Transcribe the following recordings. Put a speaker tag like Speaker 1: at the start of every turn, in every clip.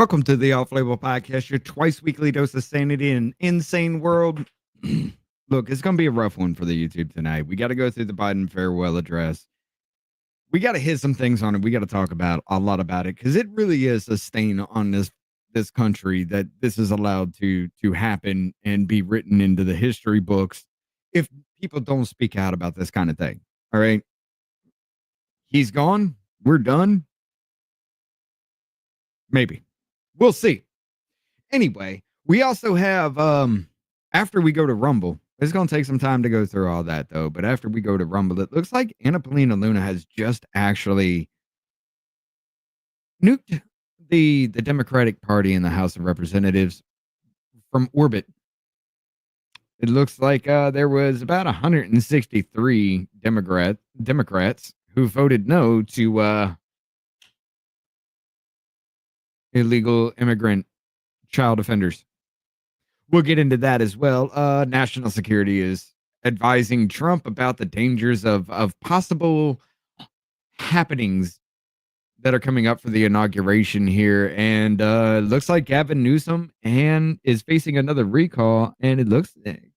Speaker 1: Welcome to the Off Label Podcast, your twice weekly dose of sanity in an insane world. Look, it's going to be a rough one for the YouTube tonight. We got to go through the Biden farewell address. We got to hit some things on it. We got to talk about a lot about it because it really is a stain on this country that this is allowed to happen and be written into the history books if people don't speak out about this kind of thing. All right. He's gone. We're done. Maybe. We'll see. Anyway, we also have, after we go to Rumble, it's going to take some time to go through all that, though. But after we go to Rumble, it looks like Paulina Luna has just actually nuked the Democratic Party in the House of Representatives from orbit. It looks like there was about 163 Democrats who voted no to illegal immigrant child offenders. We'll get into that as well. National security is advising Trump about the dangers of possible happenings that are coming up for the inauguration here. And looks like Gavin Newsom is facing another recall. And it looks like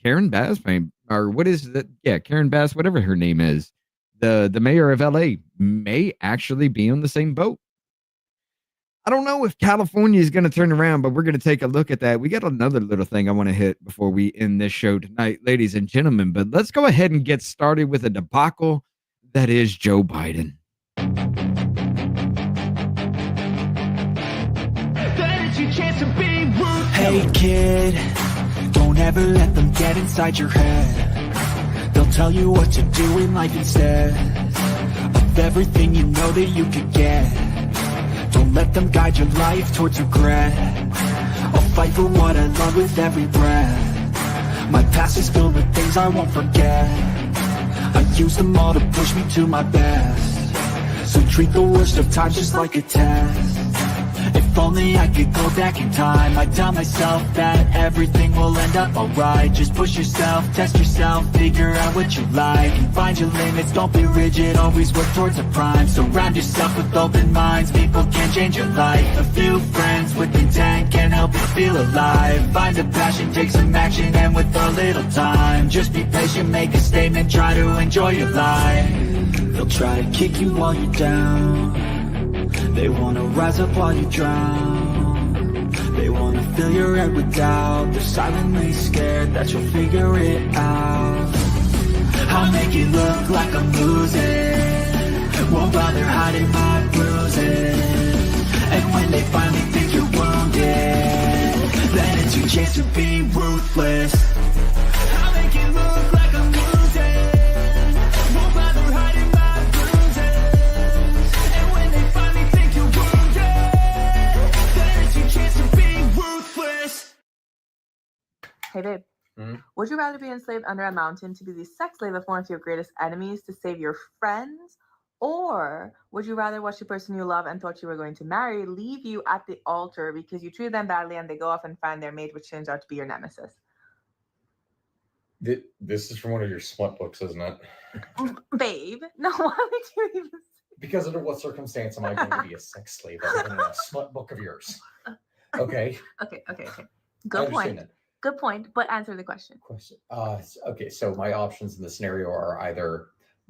Speaker 1: Karen Bass, or what is that? Yeah, Karen Bass, whatever her name is, the mayor of LA, may actually be on the same boat. I don't know if California is going to turn around, but we're going to take a look at that. We got another little thing I want to hit before we end this show tonight, ladies and gentlemen. But let's go ahead and get started with a debacle that is Joe Biden.
Speaker 2: Hey kid, don't ever let them get inside your head. They'll tell you what to do in life instead of everything you know that you could get. Don't let them guide your life towards regret. I'll fight for what I love with every breath. My past is filled with things I won't forget. I use them all to push me to my best. So treat the worst of times just like a test. If only I could go back in time, I'd tell myself that everything will end up alright. Just push yourself, test yourself, figure out what you like, and find your limits, don't be rigid, always work towards a prime. Surround yourself with open minds, people can change your life. A few friends with intent can help you feel alive. Find a passion, take some action, and with a little time, just be patient, make a statement, try to enjoy your life. They'll try to kick you while you're down. They wanna rise up while you drown. They wanna fill your head with doubt. They're silently scared that you'll figure it out. I'll make it look like I'm losing. Won't bother hiding my bruises. And when they finally think you're wounded, then it's your chance to be ruthless. I'll make it look like I'm losing. Won't bother hiding my bruises. And when they finally think you're wounded, then it's your chance to be ruthless.
Speaker 3: Hey babe, would you rather be enslaved under a mountain to be the sex slave of one of your greatest enemies to save your friends? Or would you rather watch the person you love and thought you were going to marry leave you at the altar because you treated them badly and they go off and find their mate, which turns out to be your nemesis?
Speaker 4: This is from one of your smut books, isn't it?
Speaker 3: Babe, no, why would you even say?
Speaker 4: Because under what circumstance am I going to be a sex slave other than a smut book of yours? Okay.
Speaker 3: Okay. Good point.
Speaker 4: That.
Speaker 3: Good point, but answer the question.
Speaker 4: Okay, so my options in the scenario are either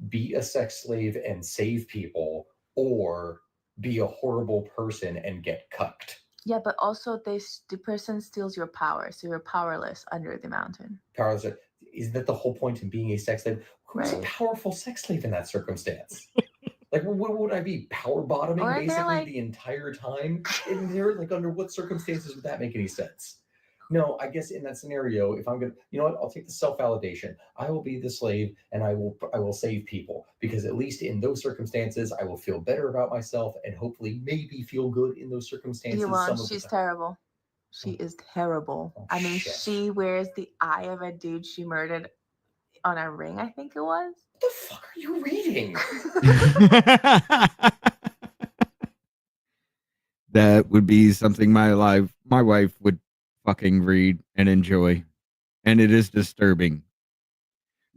Speaker 4: be a sex slave and save people, or be a horrible person and get cucked.
Speaker 3: Yeah, but also the person steals your power, so you're powerless under the mountain.
Speaker 4: Powerless. Isn't that the whole point in being a sex slave? Who's
Speaker 3: Right.
Speaker 4: a powerful sex slave in that circumstance? Like, what would I be? Power bottoming
Speaker 3: Or
Speaker 4: basically
Speaker 3: they're like-
Speaker 4: the entire time in there? Like, under what circumstances would that make any sense? No, I guess in that scenario, if I'm gonna, you know what? I'll take the self-validation. I will be the slave, and I will save people, because at least in those circumstances, I will feel better about myself, and hopefully maybe feel good in those circumstances.
Speaker 3: You won't. She's terrible. She is terrible.
Speaker 4: Oh,
Speaker 3: I mean,
Speaker 4: shit.
Speaker 3: she wears the eye of a dude she murdered on a ring, I think it was.
Speaker 4: What the fuck are you reading?
Speaker 1: That would be something my wife would fucking read and enjoy, and it is disturbing.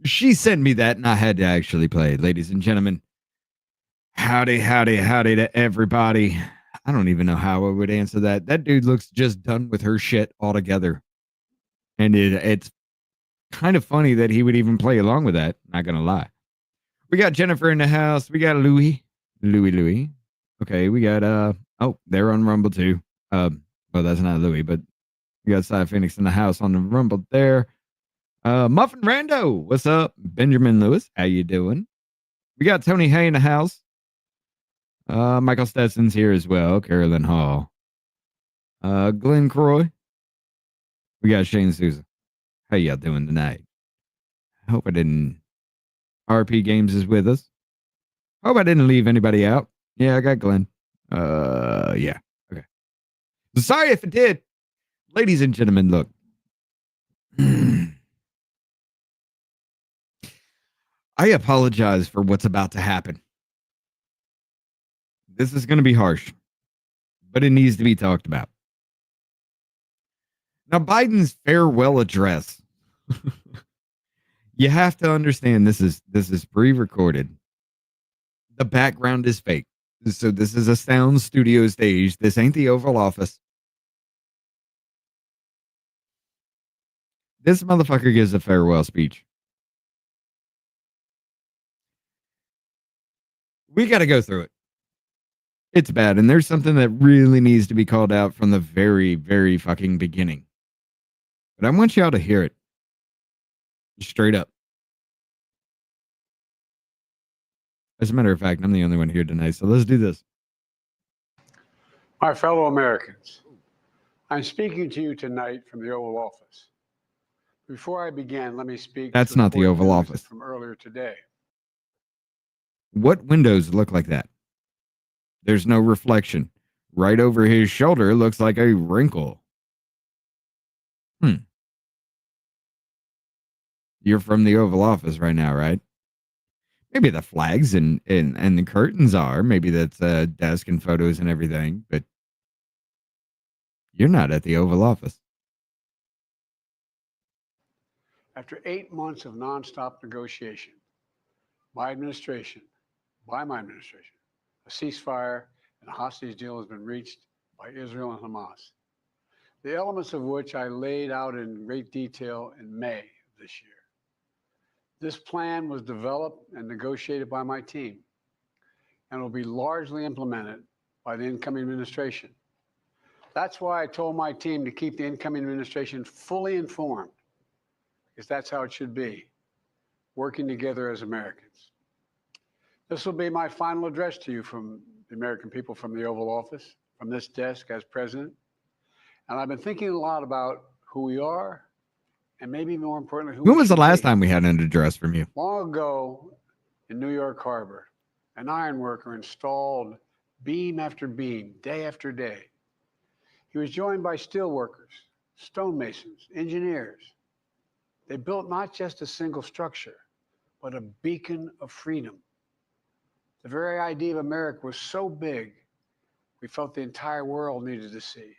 Speaker 1: She sent me that, and I had to actually play it, ladies and gentlemen. Howdy to everybody. I don't even know how I would answer that. That dude looks just done with her shit altogether. And it's kind of funny that he would even play along with that. Not going to lie. We got Jennifer in the house. We got Louie. Louie. Okay, we got, oh, they're on Rumble too. Well, that's not Louie, but we got Cy Phoenix in the house on the Rumble there. Muffin Rando, what's up? Benjamin Lewis, how you doing? We got Tony Hay in the house. Michael Stetson's here as well. Carolyn Hall. Glenn Croy. We got Shane Souza. How y'all doing tonight? I hope I didn't. RP Games is with us. Hope I didn't leave anybody out. Yeah, I got Glenn. Yeah. Okay. Sorry if it did. Ladies and gentlemen, look. I apologize for what's about to happen. This is going to be harsh, but it needs to be talked about. Now, Biden's farewell address. You have to understand this is pre-recorded. The background is fake. So this is a sound studio stage. This ain't the Oval Office. This motherfucker gives a farewell speech. We got to go through it. It's bad. And there's something that really needs to be called out from the very, very fucking beginning. But I want y'all to hear it. Straight up. As a matter of fact, I'm the only one here tonight. So let's do this.
Speaker 5: My fellow Americans, I'm speaking to you tonight from the Oval Office. Before I begin, let me speak.
Speaker 1: That's not the Oval Office.
Speaker 5: From earlier today.
Speaker 1: What windows look like that? There's no reflection. Right over his shoulder looks like a wrinkle. You're from the Oval Office right now, right? Maybe the flags and the curtains are. Maybe that's a desk and photos and everything, but you're not at the Oval Office.
Speaker 5: After 8 months of nonstop negotiation, by my administration, a ceasefire and a hostage deal has been reached by Israel and Hamas, the elements of which I laid out in great detail in May of this year. This plan was developed and negotiated by my team and will be largely implemented by the incoming administration. That's why I told my team to keep the incoming administration fully informed, because that's how it should be, working together as Americans. This will be my final address to you from the American people from the Oval Office, from this desk as president. And I've been thinking a lot about who we are, and maybe more importantly,
Speaker 1: when was the last time we had an address from you?
Speaker 5: Long ago in New York Harbor, an iron worker installed beam after beam, day after day. He was joined by steel workers, stonemasons, engineers. They built not just a single structure, but a beacon of freedom. The very idea of America was so big, we felt the entire world needed to see.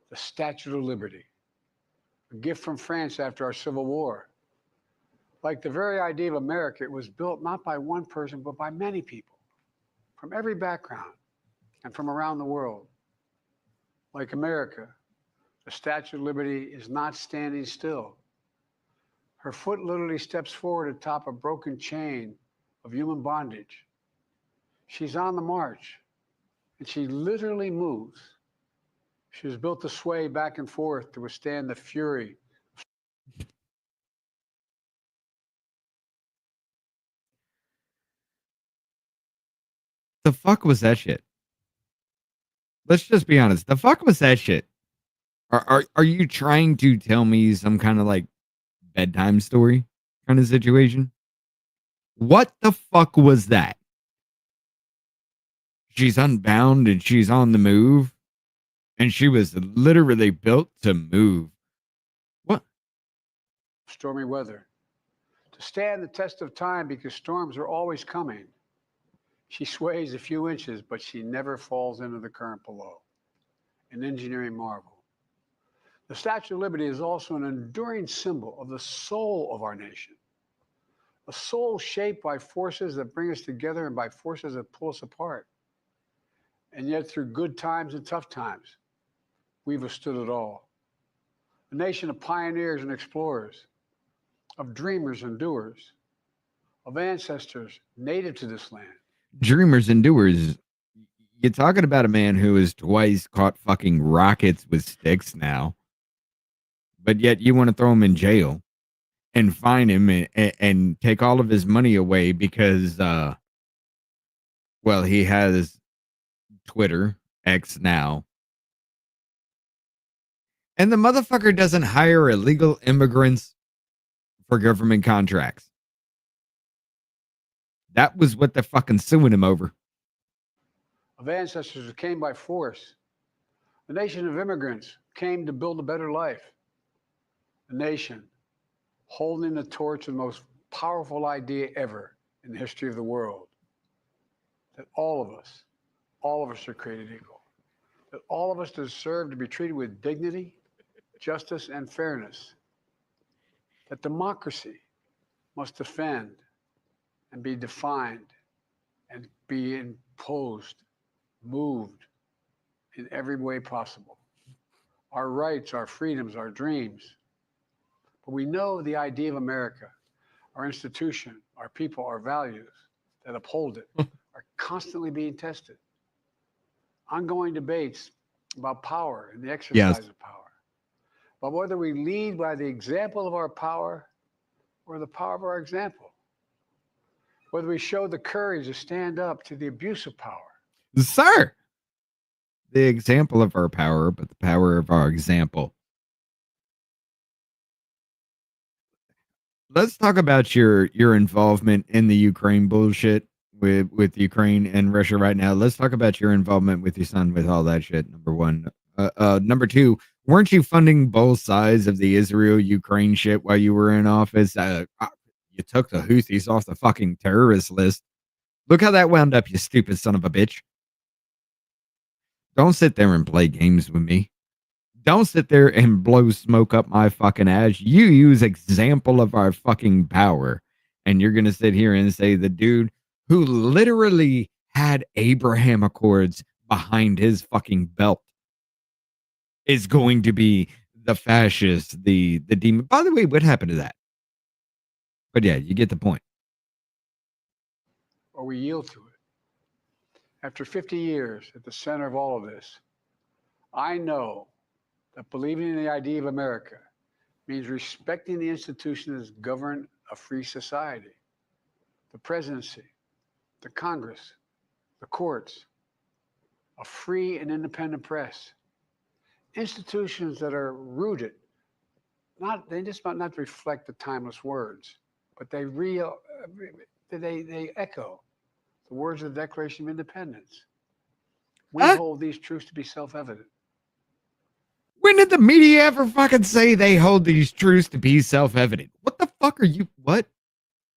Speaker 5: The Statue of Liberty, a gift from France after our Civil War. Like the very idea of America, it was built not by one person, but by many people from every background and from around the world. Like America, the Statue of Liberty is not standing still. Her foot literally steps forward atop a broken chain of human bondage. She's on the march, and she literally moves. She was built to sway back and forth to withstand the fury.
Speaker 1: The fuck was that shit? Let's just be honest. The fuck was that shit? Are you trying to tell me some kind of like bedtime story kind of situation? What the fuck was that? She's unbound and she's on the move, and she was literally built to move. What?
Speaker 5: Stormy weather. To stand the test of time, because storms are always coming. She sways a few inches, but she never falls into the current below. An engineering marvel. The Statue of Liberty is also an enduring symbol of the soul of our nation. A soul shaped by forces that bring us together and by forces that pull us apart. And yet, through good times and tough times, we've withstood it all. A nation of pioneers and explorers, of dreamers and doers, of ancestors native to this land.
Speaker 1: Dreamers and doers. You're talking about a man who has twice caught fucking rockets with sticks now, but yet you want to throw him in jail and fine him and take all of his money away because, well, he has Twitter, X now. And the motherfucker doesn't hire illegal immigrants for government contracts. That was what they're fucking suing him over.
Speaker 5: Of ancestors who came by force. A nation of immigrants came to build a better life. A nation holding the torch of the most powerful idea ever in the history of the world. That all of us are created equal. That all of us deserve to be treated with dignity, justice, and fairness. That democracy must defend and be defined and be imposed, moved in every way possible. Our rights, our freedoms, our dreams. But we know the idea of America, our institution, our people, our values that uphold it are constantly being tested. Ongoing debates about power and the exercise of power. But whether we lead by the example of our power or the power of our example. Whether we show the courage to stand up to the abuse of power.
Speaker 1: Sir! The example of our power, but the power of our example. Let's talk about your involvement in the Ukraine bullshit with Ukraine and Russia right now. Let's talk about your involvement with your son with all that shit, number one. Number two, weren't you funding both sides of the Israel-Ukraine shit while you were in office? You took the Houthis off the fucking terrorist list. Look how that wound up, you stupid son of a bitch. Don't sit there and play games with me. Don't sit there and blow smoke up my fucking ass. You use example of our fucking power. And you're going to sit here and say the dude who literally had Abraham Accords behind his fucking belt is going to be the fascist, the demon. By the way, what happened to that? But yeah, you get the point.
Speaker 5: Or we yield to it. After 50 years at the center of all of this, I know that believing in the idea of America means respecting the institutions that govern a free society. The presidency, the Congress, the courts, a free and independent press. Institutions that are rooted, they just might not reflect the timeless words, but they echo the words of the Declaration of Independence. We hold these truths to be self-evident.
Speaker 1: When did the media ever fucking say they hold these truths to be self-evident? What the fuck are you, what?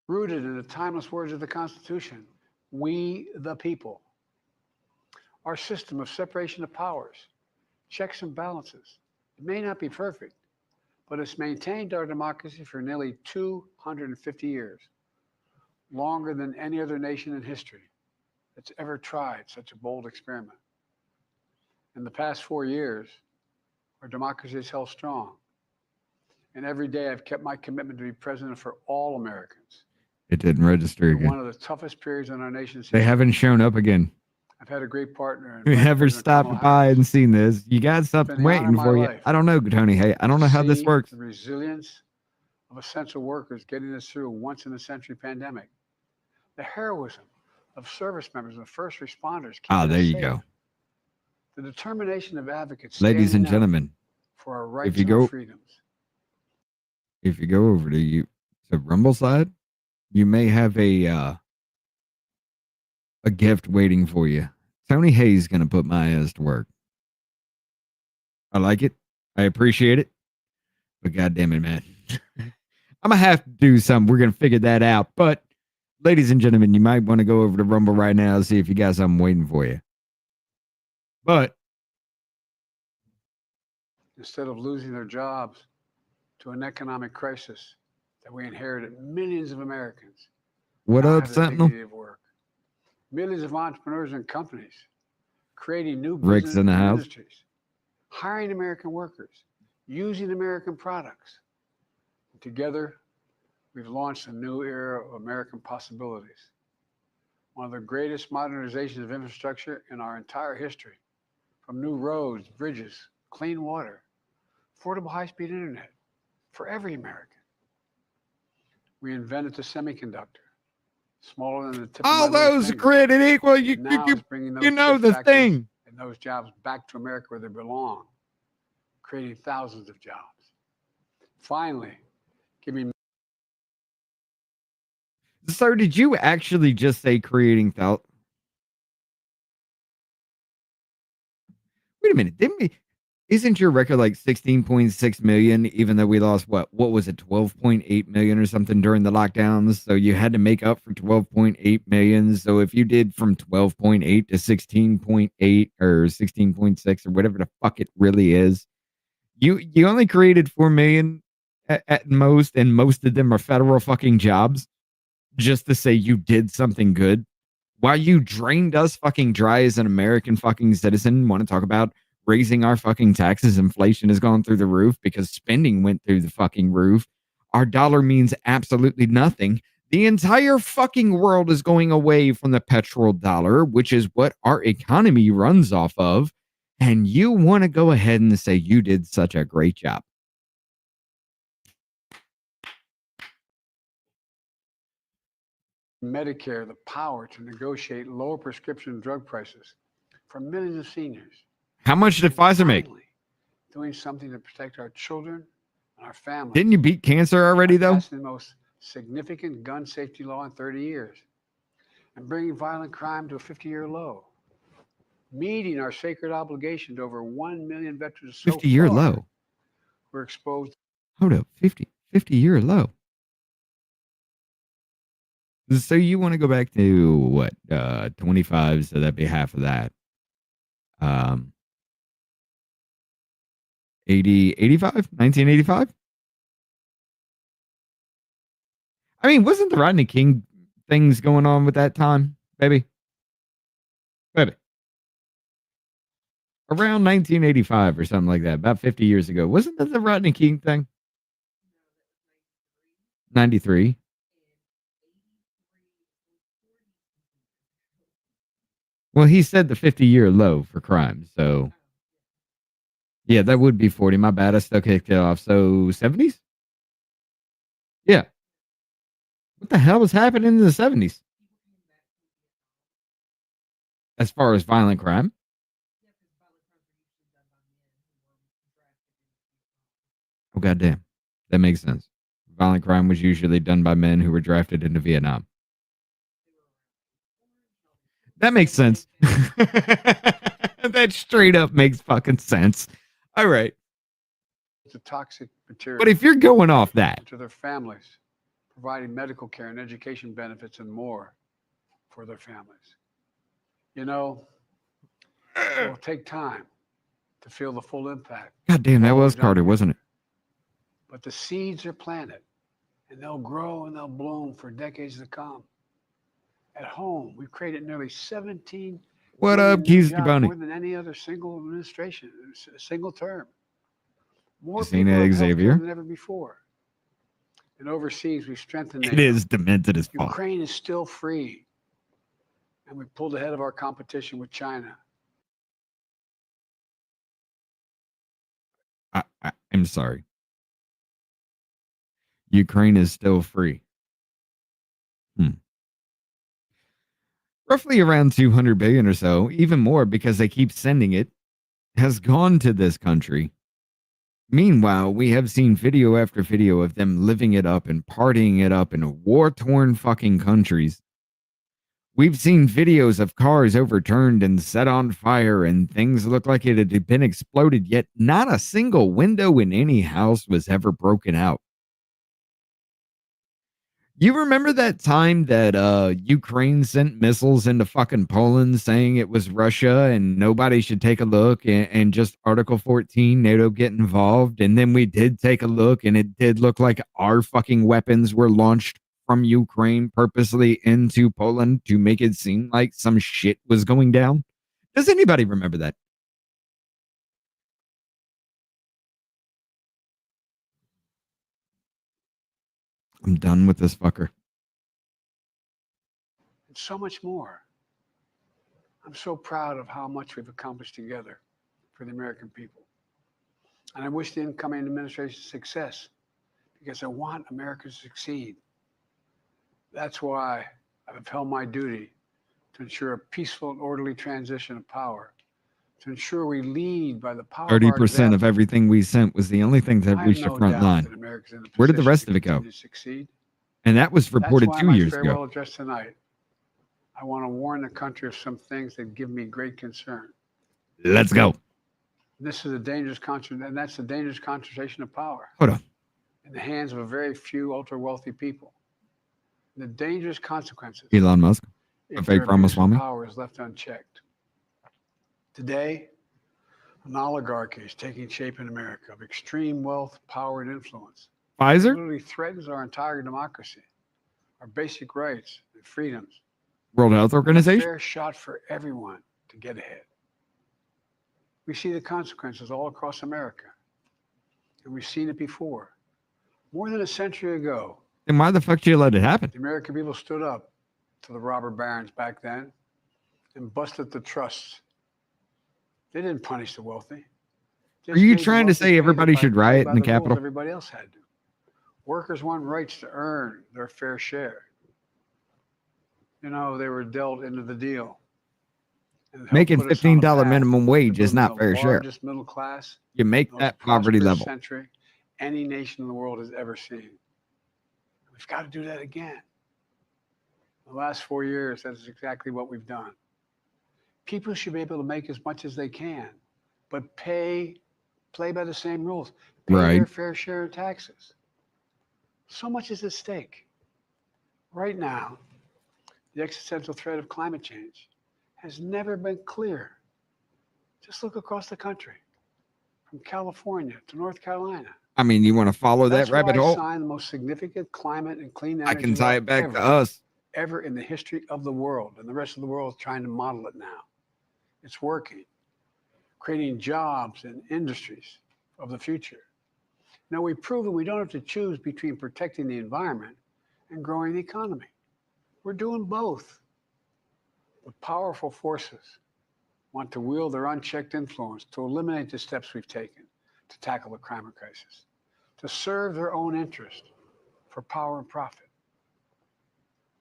Speaker 5: Rooted in the timeless words of the Constitution, we the people. Our system of separation of powers, checks and balances. It may not be perfect, but it's maintained our democracy for nearly 250 years, longer than any other nation in history that's ever tried such a bold experiment. In the past 4 years, our democracy is held strong. And every day I've kept my commitment to be president for all Americans.
Speaker 1: It didn't register again.
Speaker 5: One of the toughest periods in our nation's
Speaker 1: history. They haven't shown up again.
Speaker 5: I've had a great partner.
Speaker 1: You ever stopped by and seen this? You got something waiting for you. I don't know, Tony. Hey, I don't know how this works.
Speaker 5: The resilience of essential workers getting us through a once-in-a-century pandemic. The heroism of service members and first responders.
Speaker 1: There you go.
Speaker 5: The determination of advocates.
Speaker 1: Ladies and gentlemen,
Speaker 5: for our rights and our freedoms.
Speaker 1: If you go over to Rumble side, you may have a gift waiting for you. Tony Hayes gonna put my ass to work. I like it. I appreciate it. But goddamn it, man. I'm gonna have to do something. We're gonna figure that out. But ladies and gentlemen, you might want to go over to Rumble right now and see if you got something waiting for you. But
Speaker 5: instead of losing their jobs to an economic crisis that we inherited, millions of Americans.
Speaker 1: What up, Sentinel?
Speaker 5: Millions of entrepreneurs and companies creating new
Speaker 1: Rick's
Speaker 5: business
Speaker 1: in the house.
Speaker 5: industries, hiring American workers, using American products. Together, we've launched a new era of American possibilities. One of the greatest modernizations of infrastructure in our entire history, from new roads, bridges, clean water, affordable high-speed internet for every American. We invented the semiconductor, smaller than the tip
Speaker 1: All
Speaker 5: of my little
Speaker 1: those
Speaker 5: finger.
Speaker 1: created equal. You
Speaker 5: Now it's bringing those
Speaker 1: know
Speaker 5: chip
Speaker 1: the
Speaker 5: factories
Speaker 1: thing.
Speaker 5: and those jobs back to America where they belong, creating thousands of jobs. Finally, giving.
Speaker 1: So did you actually just say creating thought? Wait a minute. Didn't we? Isn't your record like 16.6 million, even though we lost what was it, 12.8 million or something during the lockdowns? So you had to make up for 12.8 million. So if you did from 12.8 to 16.8 or 16.6 or whatever the fuck it really is, you only created 4 million at most, and most of them are federal fucking jobs, just to say you did something good. While you drained us fucking dry as an American fucking citizen, want to talk about raising our fucking taxes? Inflation has gone through the roof because spending went through the fucking roof. Our dollar means absolutely nothing. The entire fucking world is going away from the petrodollar, which is what our economy runs off of. And you want to go ahead and say you did such a great job.
Speaker 5: Medicare the power to negotiate lower prescription drug prices for millions of seniors.
Speaker 1: How much did Pfizer make?
Speaker 5: Doing something to protect our children and our families.
Speaker 1: Didn't you beat cancer already, though?
Speaker 5: Passing the most significant gun safety law in 30 years and bringing violent crime to a 50-year low. Meeting our sacred obligation to over 1 million veterans so
Speaker 1: 50-year
Speaker 5: far,
Speaker 1: low.
Speaker 5: we're exposed.
Speaker 1: Hold up, 50-year low. So you want to go back to what, 25, so that'd be half of that. 85, 1985? I mean, wasn't the Rodney King things going on with that time, baby? Baby. Around 1985 or something like that, about 50 years ago. Wasn't that the Rodney King thing? 93. Well, he said the 50-year low for crime, so yeah, that would be 40. My bad, I still kicked it off. So 70s? Yeah. What the hell was happening in the 70s? As far as violent crime? Oh, goddamn. That makes sense. Violent crime was usually done by men who were drafted into Vietnam. That makes sense. That straight up makes fucking sense. All right.
Speaker 5: It's a toxic material.
Speaker 1: But if you're going off that,
Speaker 5: to their families, providing medical care and education benefits and more for their families. You know, it will take time to feel the full impact.
Speaker 1: goddamn, that was Carter, wasn't it?
Speaker 5: But the seeds are planted, and they'll grow and they'll bloom for decades to come. At home, we've created nearly 17
Speaker 1: What
Speaker 5: million
Speaker 1: up,
Speaker 5: new
Speaker 1: Keys
Speaker 5: jobs,
Speaker 1: Boney?
Speaker 5: more than any other single administration, a single term. More
Speaker 1: You seen
Speaker 5: people
Speaker 1: that,
Speaker 5: have
Speaker 1: Xavier?
Speaker 5: healthcare than ever before. And overseas, we've strengthened
Speaker 1: It
Speaker 5: NATO.
Speaker 1: is demented as fuck.
Speaker 5: Ukraine is still free, and we pulled ahead of our competition with China.
Speaker 1: I'm sorry. Ukraine is still free. Roughly around 200 billion or so, even more because they keep sending it, has gone to this country. Meanwhile, we have seen video after video of them living it up and partying it up in war-torn fucking countries. We've seen videos of cars overturned and set on fire and things look like it had been exploded, yet not a single window in any house was ever broken out. You remember that time that Ukraine sent missiles into fucking Poland saying it was Russia and nobody should take a look and just Article 14, NATO get involved? And then we did take a look and it did look like our fucking weapons were launched from Ukraine purposely into Poland to make it seem like some shit was going down. Does anybody remember that? I'm done with this fucker.
Speaker 5: And so much more. I'm so proud of how much we've accomplished together for the American people. And I wish the incoming administration success because I want America to succeed. That's why I've held my duty to ensure a peaceful and orderly transition of power, to ensure we lead by the power
Speaker 1: 30% of everything we sent was the only thing that reached the front line. Where did the rest of it go? And that was reported 2 years ago.
Speaker 5: Farewell address tonight, I want to warn the country of some things that give me great concern.
Speaker 1: Let's go.
Speaker 5: This is a dangerous concentration, and that's a dangerous concentration of power.
Speaker 1: Hold on.
Speaker 5: In the hands of a very few ultra-wealthy people. The dangerous consequences.
Speaker 1: Elon Musk, a
Speaker 5: if
Speaker 1: fake
Speaker 5: their abuse of
Speaker 1: Ramaswamy.
Speaker 5: power is left unchecked. Today, an oligarchy is taking shape in America of extreme wealth, power, and influence.
Speaker 1: Pfizer?
Speaker 5: It literally threatens our entire democracy, our basic rights and freedoms.
Speaker 1: World Health
Speaker 5: A
Speaker 1: Organization?
Speaker 5: fair shot for everyone to get ahead. We see the consequences all across America, and we've seen it before. More than a century ago,
Speaker 1: Then why the fuck did you let it happen?
Speaker 5: the American people stood up to the robber barons back then and busted the trusts. They didn't punish the wealthy.
Speaker 1: Are you trying to say everybody should riot in the Capitol?
Speaker 5: Everybody else had to. Workers want rights to earn their fair share. You know, they were dealt into the deal. And helped
Speaker 1: Making
Speaker 5: put us on a
Speaker 1: $15
Speaker 5: path
Speaker 1: minimum wage
Speaker 5: to
Speaker 1: is not
Speaker 5: building
Speaker 1: fair
Speaker 5: the
Speaker 1: share.
Speaker 5: largest middle class,
Speaker 1: You make
Speaker 5: most
Speaker 1: that poverty
Speaker 5: prosperous
Speaker 1: level.
Speaker 5: century any nation in the world has ever seen. We've got to do that again. The last 4 years, that is exactly what we've done. People should be able to make as much as they can, but play by the same rules. Pay
Speaker 1: Right.
Speaker 5: their fair share of taxes. So much is at stake. Right now, the existential threat of climate change has never been clearer. Just look across the country, from California to North Carolina.
Speaker 1: I mean, you want to follow that
Speaker 5: That's
Speaker 1: rabbit
Speaker 5: why I
Speaker 1: hole?
Speaker 5: signed the most significant climate and clean
Speaker 1: I
Speaker 5: energy
Speaker 1: can tie
Speaker 5: law
Speaker 1: it back
Speaker 5: ever,
Speaker 1: to us.
Speaker 5: ever in the history of the world, and the rest of the world is trying to model it now. It's working, creating jobs and industries of the future. Now, we've proven we don't have to choose between protecting the environment and growing the economy. We're doing both. But powerful forces want to wield their unchecked influence to eliminate the steps we've taken to tackle the climate crisis, to serve their own interest for power and profit.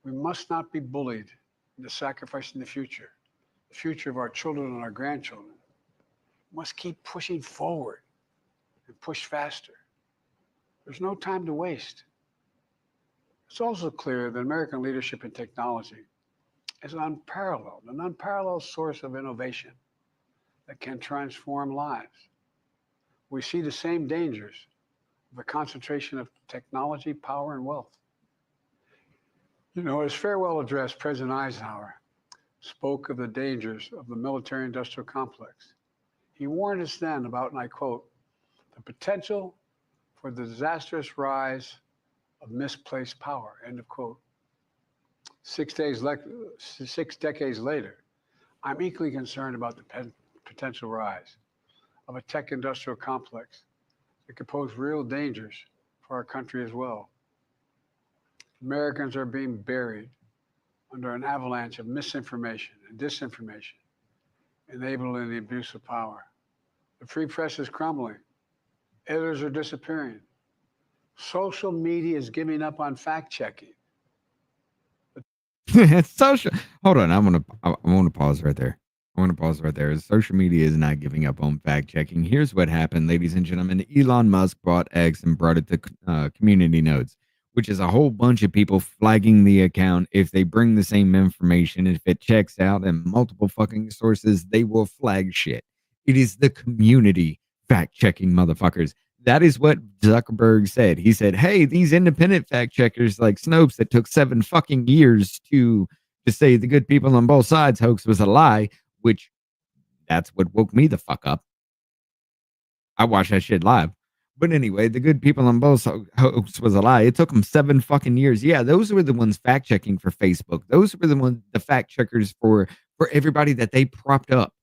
Speaker 5: We must not be bullied into sacrificing the future of our children and our grandchildren. We must keep pushing forward and push faster. There's no time to waste. It's also clear that American leadership in technology is an unparalleled source of innovation that can transform lives. We see the same dangers of the concentration of technology, power, and wealth. You know, his farewell address, President Eisenhower spoke of the dangers of the military-industrial complex. He warned us then about, and I quote, the potential for the disastrous rise of misplaced power, end of quote. 6 decades later, I'm equally concerned about the potential rise of a tech industrial complex that could pose real dangers for our country as well. Americans are being buried under an avalanche of misinformation and disinformation, enabling the abuse of power. The free press is crumbling. Editors are disappearing. Social media is giving up on fact-checking.
Speaker 1: Social. Hold on. I want to pause right there. Social media is not giving up on fact checking. Here's what happened, ladies and gentlemen. Elon Musk bought X and brought it to community nodes, which is a whole bunch of people flagging the account. If they bring the same information, if it checks out and multiple fucking sources, they will flag shit. It is the community fact checking motherfuckers. That is what Zuckerberg said. He said, hey, these independent fact checkers like Snopes that took 7 fucking years to say the good people on both sides hoax was a lie, which that's what woke me the fuck up. I watched that shit live. But anyway, the good people on both hoax was a lie. It took them 7 fucking years. Yeah, those were the ones fact checking for Facebook. Those were the fact checkers for everybody that they propped up.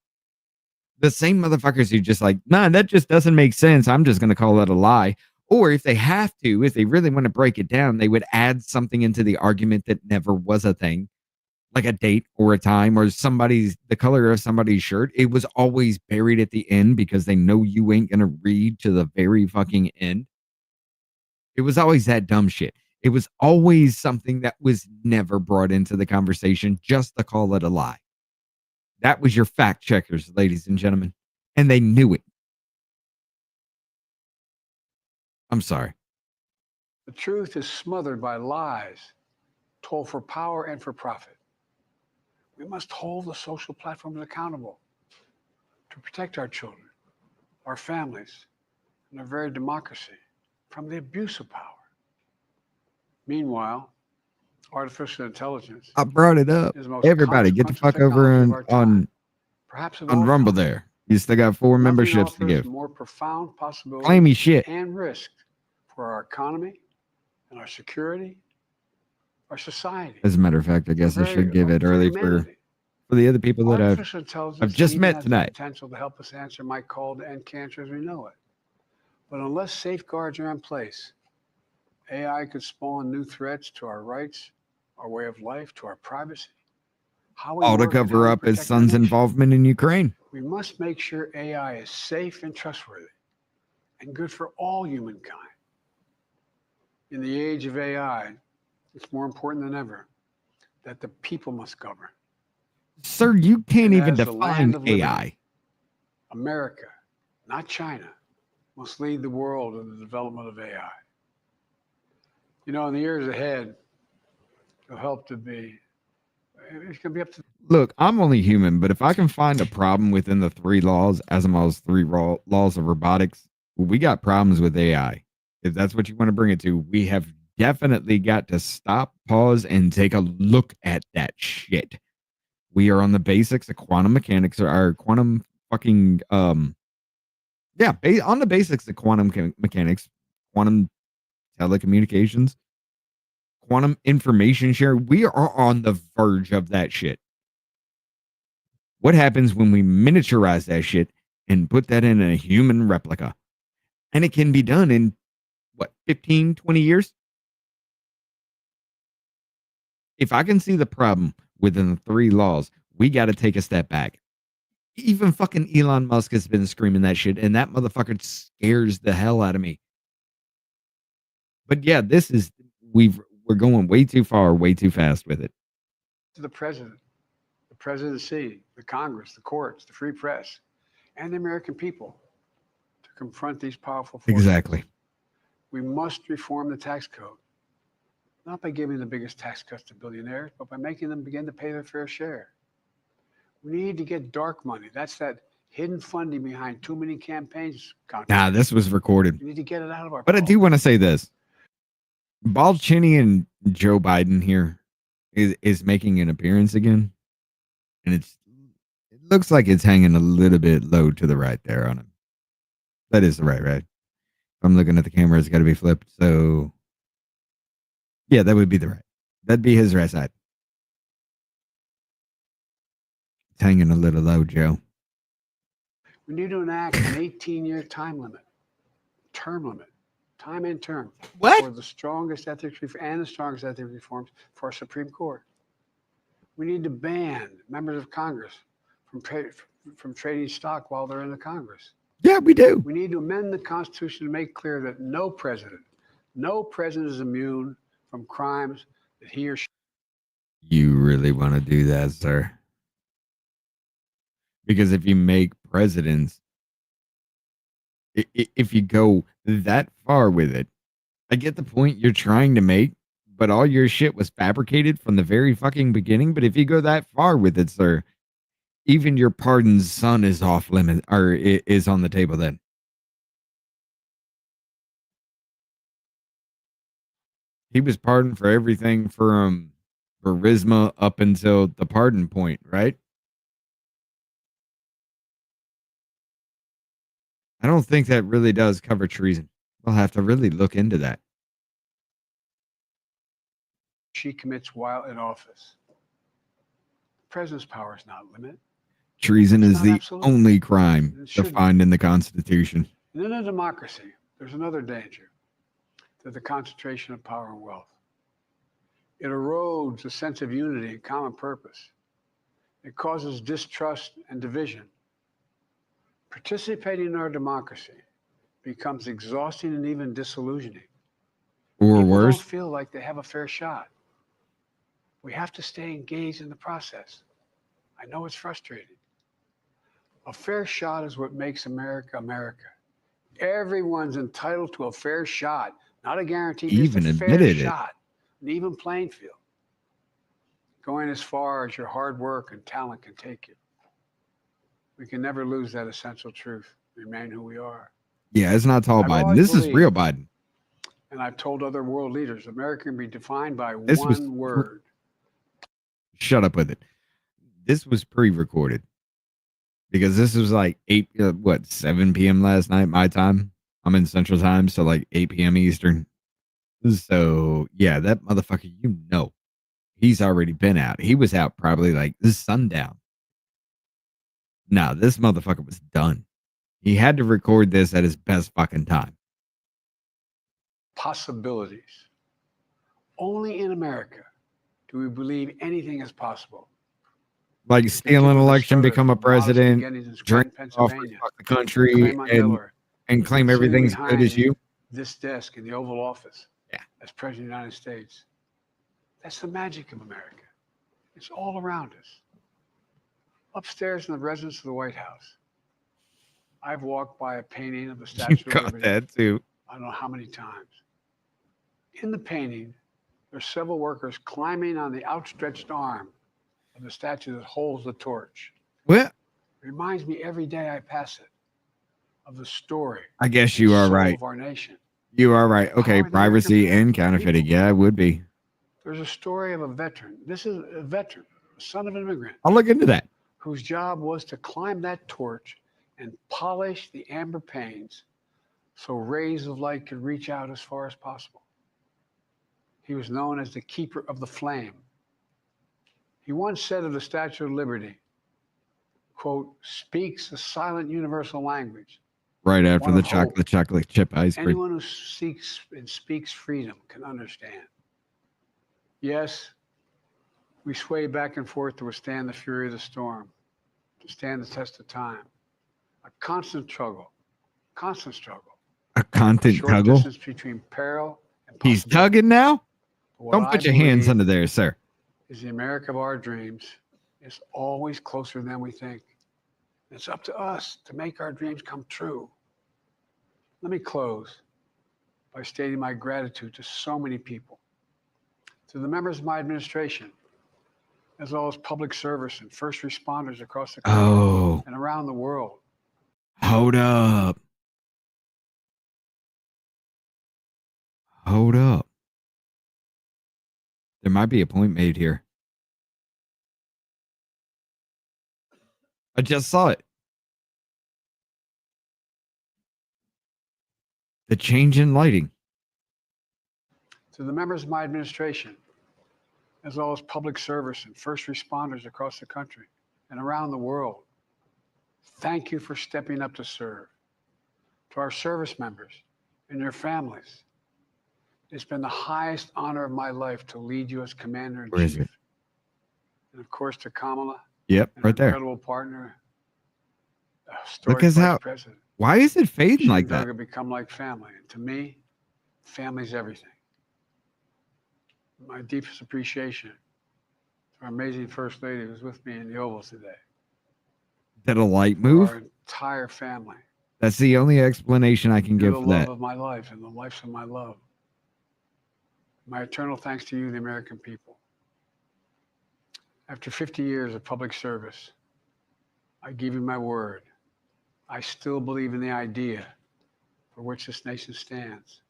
Speaker 1: The same motherfuckers who just like, nah, that just doesn't make sense. I'm just going to call that a lie. Or if they have to, if they really want to break it down, they would add something into the argument that never was a thing, like a date or a time or the color of somebody's shirt. It was always buried at the end because they know you ain't going to read to the very fucking end. It was always that dumb shit. It was always something that was never brought into the conversation just to call it a lie. That was your fact checkers, ladies and gentlemen. And they knew it. I'm sorry.
Speaker 5: The truth is smothered by lies told for power and for profit. We must hold the social platforms accountable to protect our children, our families, and our very democracy from the abuse of power. Meanwhile, artificial intelligence
Speaker 1: I brought it up.
Speaker 5: is the most
Speaker 1: Everybody, get the fuck over on Rumble there. You still got 4 memberships to give.
Speaker 5: More profound possibilities
Speaker 1: Claim me shit.
Speaker 5: and risk for our economy and our security, our society.
Speaker 1: As a matter of fact, I guess I should give it early for the other people that I've just met tonight.
Speaker 5: The potential to help us answer my call to end cancer as we know it. But unless safeguards are in place, AI could spawn new threats to our rights, our way of life, to our privacy.
Speaker 1: All to cover up his son's involvement in Ukraine.
Speaker 5: We must make sure AI is safe and trustworthy and good for all humankind. In the age of AI, it's more important than ever that the people must govern.
Speaker 1: Sir, you can't even define AI.
Speaker 5: America, not China, must lead the world in the development of AI. You know, in the years ahead, it'll help to be, it's going to be up to.
Speaker 1: Look, I'm only human, but if I can find a problem within the 3 laws, Asimov's 3 laws of robotics, we got problems with AI. If that's what you want to bring it to, we have definitely got to stop, pause, and take a look at that shit. We are on the basics of quantum mechanics or quantum fucking, on the basics of quantum mechanics, quantum telecommunications, quantum information share. We are on the verge of that shit. What happens when we miniaturize that shit and put that in a human replica? And it can be done in, 15, 20 years? If I can see the problem within the 3 laws, we got to take a step back. Even fucking Elon Musk has been screaming that shit, and that motherfucker scares the hell out of me. But yeah, we're going way too far, way too fast with it.
Speaker 5: To the president, the presidency, the Congress, the courts, the free press, and the American people to confront these powerful forces.
Speaker 1: Exactly.
Speaker 5: We must reform the tax code, not by giving the biggest tax cuts to billionaires, but by making them begin to pay their fair share. We need to get dark money. That's that hidden funding behind too many campaigns.
Speaker 1: Nah, this was recorded.
Speaker 5: We need to get it out of our.
Speaker 1: But I do want to say this. Balcini and Joe Biden here is making an appearance again. And it looks like it's hanging a little bit low to the right there on him. That is the right? I'm looking at the camera, it's got to be flipped. So, yeah, that would be the right. That'd be his right side. It's hanging a little low, Joe.
Speaker 5: We need to enact an 18-year term limit, time and term.
Speaker 1: What?
Speaker 5: For the strongest ethics reforms for our Supreme Court. We need to ban members of Congress from trading stock while they're in the Congress.
Speaker 1: Yeah, we do.
Speaker 5: We need to amend the Constitution to make clear that no president is immune from crimes that he or she.
Speaker 1: You really want to do that, sir? Because if you make presidents, if you go that far with it, I get the point you're trying to make, but all your shit was fabricated from the very fucking beginning. But if you go that far with it, sir, even your pardoned son is off limit or is on the table then. He was pardoned for everything from Burisma up until the pardon point, right? I don't think that really does cover treason. We'll have to really look into that.
Speaker 5: She commits while in office. The president's power is not limited.
Speaker 1: Treason
Speaker 5: It's
Speaker 1: is
Speaker 5: not
Speaker 1: the
Speaker 5: absolute.
Speaker 1: only crime
Speaker 5: It shouldn't
Speaker 1: defined in the Constitution.
Speaker 5: And in a democracy, there's another danger to the concentration of power and wealth. It erodes a sense of unity and common purpose. It causes distrust and division. Participating in our democracy becomes exhausting and even disillusioning.
Speaker 1: Or
Speaker 5: People
Speaker 1: worse,
Speaker 5: don't feel like they have a fair shot. We have to stay engaged in the process. I know it's frustrating. A fair shot is what makes America America. Everyone's entitled to a fair shot, not a guarantee, just
Speaker 1: even
Speaker 5: a fair
Speaker 1: admitted it.
Speaker 5: shot, an even playing field. Going as far as your hard work and talent can take you. We can never lose that essential truth, remain who we are.
Speaker 1: Yeah, it's not tall
Speaker 5: I've
Speaker 1: Biden.
Speaker 5: always
Speaker 1: This is real
Speaker 5: believed,
Speaker 1: Biden.
Speaker 5: and I've told other world leaders, America can be defined by
Speaker 1: This was-
Speaker 5: one word.
Speaker 1: Shut up with it. This was pre-recorded because this was like 7 p.m. last night, my time. I'm in Central Time, so like 8 p.m. Eastern. So yeah, that motherfucker, he's already been out. He was out probably like this sundown. Nah, this motherfucker was done. He had to record this at his best fucking time.
Speaker 5: Possibilities. Only in America do we believe anything is possible.
Speaker 1: Like steal an election, become a president, drink off
Speaker 5: Pennsylvania,
Speaker 1: the country,
Speaker 5: claim
Speaker 1: and claim everything's good as you.
Speaker 5: This desk in the Oval Office,
Speaker 1: Yeah.
Speaker 5: as President of the United States. That's the magic of America. It's all around us. Upstairs in the residence of the White House, I've walked by a painting of the
Speaker 1: You
Speaker 5: Statue of
Speaker 1: got
Speaker 5: Liberty.
Speaker 1: that too.
Speaker 5: I don't know how many times. In the painting, there's several workers climbing on the outstretched arm of the statue that holds the torch.
Speaker 1: Well,
Speaker 5: It reminds me every day I pass it of the story.
Speaker 1: I guess you are
Speaker 5: soul
Speaker 1: right.
Speaker 5: Of our nation.
Speaker 1: You are right. Okay,
Speaker 5: Power of the
Speaker 1: privacy
Speaker 5: American
Speaker 1: and counterfeiting.
Speaker 5: people.
Speaker 1: Yeah, it would be.
Speaker 5: There's a story of a veteran. This is a veteran, a son of an immigrant,
Speaker 1: I'll look into that.
Speaker 5: whose job was to climb that torch and polish the amber panes so rays of light could reach out as far as possible. He was known as the keeper of the flame. He once said of the Statue of Liberty, quote, speaks a silent universal language.
Speaker 1: Right after
Speaker 5: One
Speaker 1: the
Speaker 5: of hope.
Speaker 1: chocolate chip ice cream.
Speaker 5: Anyone who seeks and speaks freedom can understand. Yes, we sway back and forth to withstand the fury of the storm, to stand the test of time. A constant struggle.
Speaker 1: A content
Speaker 5: Short
Speaker 1: tuggle.
Speaker 5: distance between peril and
Speaker 1: He's
Speaker 5: possibility.
Speaker 1: tugging now.
Speaker 5: What
Speaker 1: Don't
Speaker 5: I
Speaker 1: put your hands
Speaker 5: believe
Speaker 1: under there, sir.
Speaker 5: is the America of our dreams is always closer than we think. It's up to us to make our dreams come true. Let me close by stating my gratitude to so many people, to the members of my administration, as well as public service and first responders across the country
Speaker 1: Oh,
Speaker 5: and around the world.
Speaker 1: hold up. Hold up. There might be a point made here. I just saw it. The change in lighting.
Speaker 5: To the members of my administration, as well as public service and first responders across the country and around the world, thank you for stepping up to serve. To our service members and your families, it's been the highest honor of my life to lead you as Commander in
Speaker 1: Where is
Speaker 5: Chief.
Speaker 1: it?
Speaker 5: And of course, to Kamala,
Speaker 1: Yep,
Speaker 5: an
Speaker 1: right there.
Speaker 5: incredible partner, a
Speaker 1: Look
Speaker 5: historic
Speaker 1: as
Speaker 5: vice
Speaker 1: how.
Speaker 5: president.
Speaker 1: Why is it fading
Speaker 5: She
Speaker 1: like
Speaker 5: and Doug
Speaker 1: that?
Speaker 5: have become like family. And to me, family's everything. My deepest appreciation to our amazing First Lady who's with me in the Oval today.
Speaker 1: Did a light
Speaker 5: For
Speaker 1: move?
Speaker 5: our entire family.
Speaker 1: That's the only explanation I can
Speaker 5: You're
Speaker 1: give
Speaker 5: the
Speaker 1: for
Speaker 5: love
Speaker 1: that.
Speaker 5: of my life and the lives of my love. My eternal thanks to you, the American people. After 50 years of public service, I give you my word. I still believe in the idea for which this nation stands.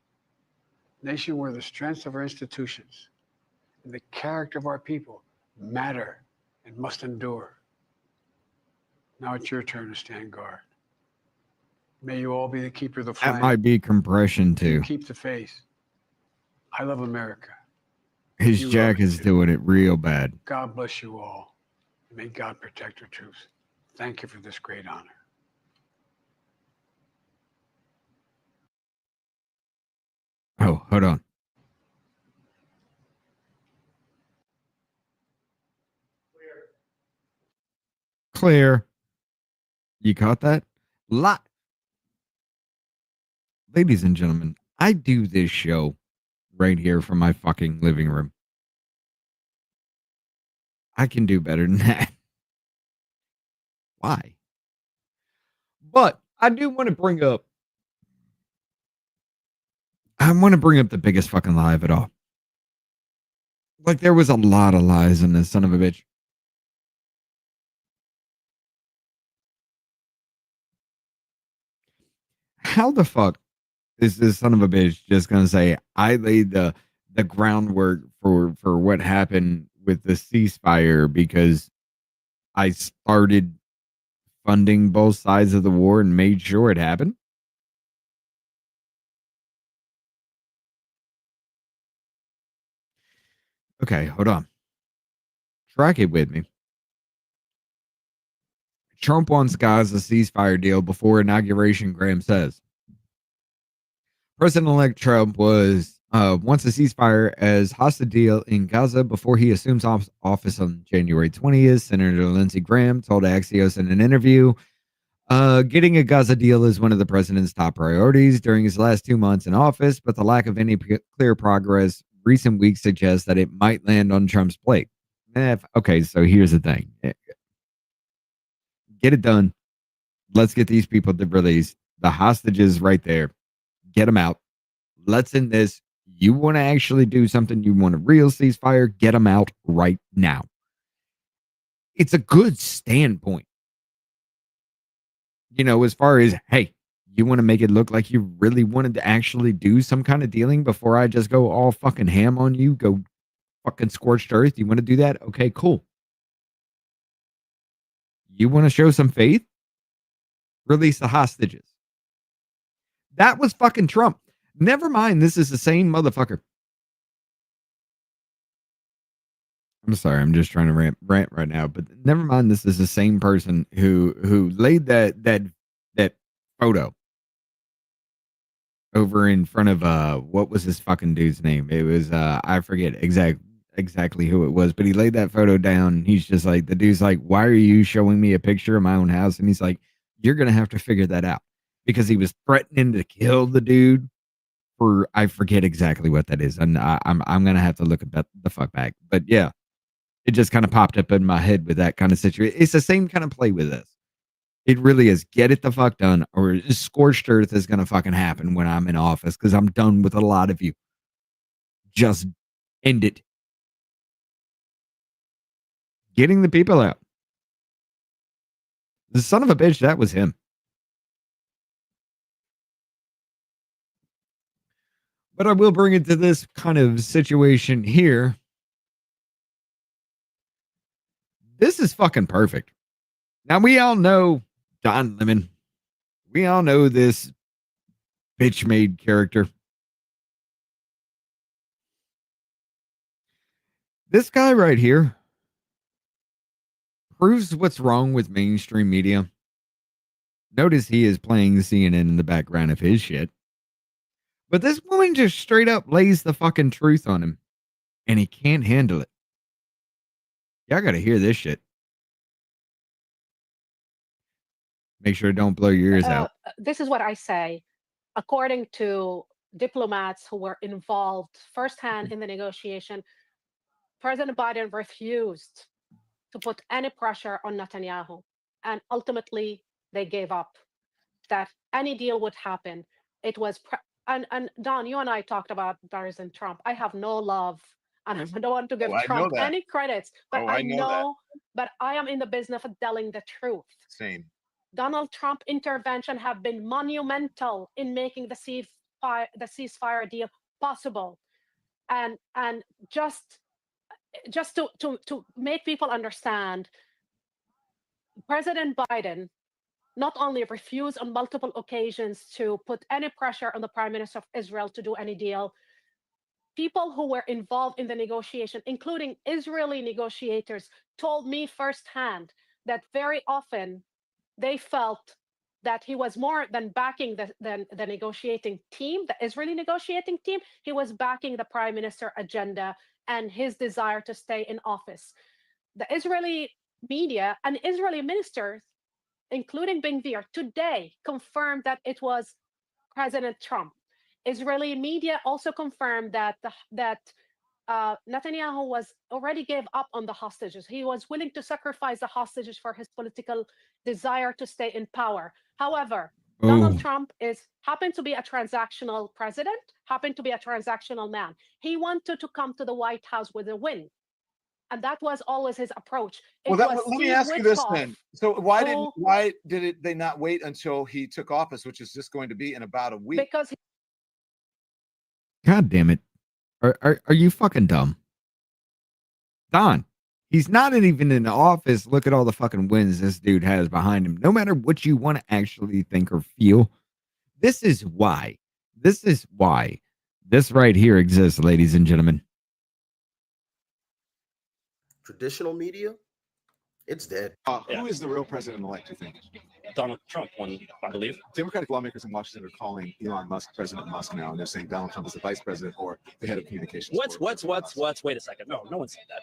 Speaker 5: A nation where the strengths of our institutions and the character of our people matter and must endure. Now it's your turn to stand guard. May you all be the keeper of the flame.
Speaker 1: That might be compression
Speaker 5: May you
Speaker 1: too.
Speaker 5: keep the faith. I love America.
Speaker 1: His
Speaker 5: You
Speaker 1: jack
Speaker 5: love it
Speaker 1: is
Speaker 5: too.
Speaker 1: doing it real bad.
Speaker 5: God bless you all. And may God protect your troops. Thank you for this great honor.
Speaker 1: Oh, hold on. Clear. You caught that? Lot. Ladies and gentlemen, I do this show right here from my fucking living room. I can do better than that. Why? But I do want to bring up. I want to bring up the biggest fucking lie of it all. Like, there was a lot of lies in this son of a bitch. How the fuck is this son of a bitch just gonna say I laid the groundwork for what happened with the ceasefire because I started funding both sides of the war and made sure it happened? Okay, hold on. Track it with me. Trump wants Gaza ceasefire deal before inauguration, Graham says. President-elect Trump wants a ceasefire as hostage deal in Gaza before he assumes office on January 20th. Senator Lindsey Graham told Axios in an interview, getting a Gaza deal is one of the president's top priorities during his last 2 months in office, but the lack of any clear progress recent weeks suggests that it might land on Trump's plate. Okay, so here's the thing. Get it done. Let's get these people released. The hostages right there. Get them out. Let's end this. You want to actually do something, you want a real ceasefire, get them out right now. It's a good standpoint. You know, as far as, hey, you want to make it look like you really wanted to actually do some kind of dealing before I just go all fucking ham on you, go fucking scorched earth. You want to do that? Okay, cool. You want to show some faith? Release the hostages. That was fucking Trump. Never mind, this is the same motherfucker. I'm sorry, I'm just trying to rant right now, but never mind, this is the same person who laid that photo over in front of what was his fucking dude's name? It was I forget exactly who it was, but he laid that photo down. He's just like, the dude's like, why are you showing me a picture of my own house? And he's like, you're gonna have to figure that out, because he was threatening to kill the dude for, I forget exactly what that is, and I'm gonna have to look at the fuck back. But yeah, it just kind of popped up in my head with that kind of situation. It's the same kind of play with this. It really is. Get it the fuck done, or scorched earth is gonna fucking happen when I'm in office, because I'm done with a lot of you. Just end it. Getting the people out. The son of a bitch, that was him. But I will bring it to this kind of situation here. This is fucking perfect. Now, we all know Don Lemon. We all know this bitch-made character. This guy right here proves what's wrong with mainstream media. Notice he is playing CNN in the background of his shit. But this woman just straight up lays the fucking truth on him, and he can't handle it. Y'all gotta hear this shit. Make sure it don't blow your ears out.
Speaker 6: This is what I say. According to diplomats who were involved firsthand in the negotiation, President Biden refused to put any pressure on Netanyahu. And ultimately, they gave up that any deal would happen. It was, and Don, you and I talked about President Trump. I have no love, and I don't want to give Trump any credits, but I know, but I am in the business of telling the truth.
Speaker 7: Same.
Speaker 6: Donald Trump intervention have been monumental in making the ceasefire deal possible, and just to make people understand, President Biden not only refused on multiple occasions to put any pressure on the Prime Minister of Israel to do any deal. People who were involved in the negotiation, including Israeli negotiators, told me firsthand that very often they felt that he was more than backing the negotiating team, the Israeli negotiating team. He was backing the prime minister agenda and his desire to stay in office. The Israeli media and Israeli ministers, including Ben-Gvir, today confirmed that it was President Trump. Israeli media also confirmed that Netanyahu was already gave up on the hostages. He was willing to sacrifice the hostages for his political desire to stay in power. However, Donald Trump happened to be a transactional president, happened to be a transactional man. He wanted to come to the White House with a win. And that was always his approach.
Speaker 7: Let me ask you this then. So why did they not wait until he took office, which is just going to be in about a week?
Speaker 6: Because
Speaker 1: God damn it. Are you fucking dumb? Don, he's not even in the office. Look at all the fucking wins this dude has behind him. No matter what you want to actually think or feel, this is why this right here exists, ladies and gentlemen.
Speaker 8: Traditional media, it's dead.
Speaker 7: Who is the real president-elect, you think?
Speaker 9: Donald Trump won, I believe.
Speaker 7: Democratic lawmakers in Washington are calling Elon Musk President Musk now, and they're saying Donald Trump is the vice president or the head of communications.
Speaker 9: What's? Wait a second. No one said that.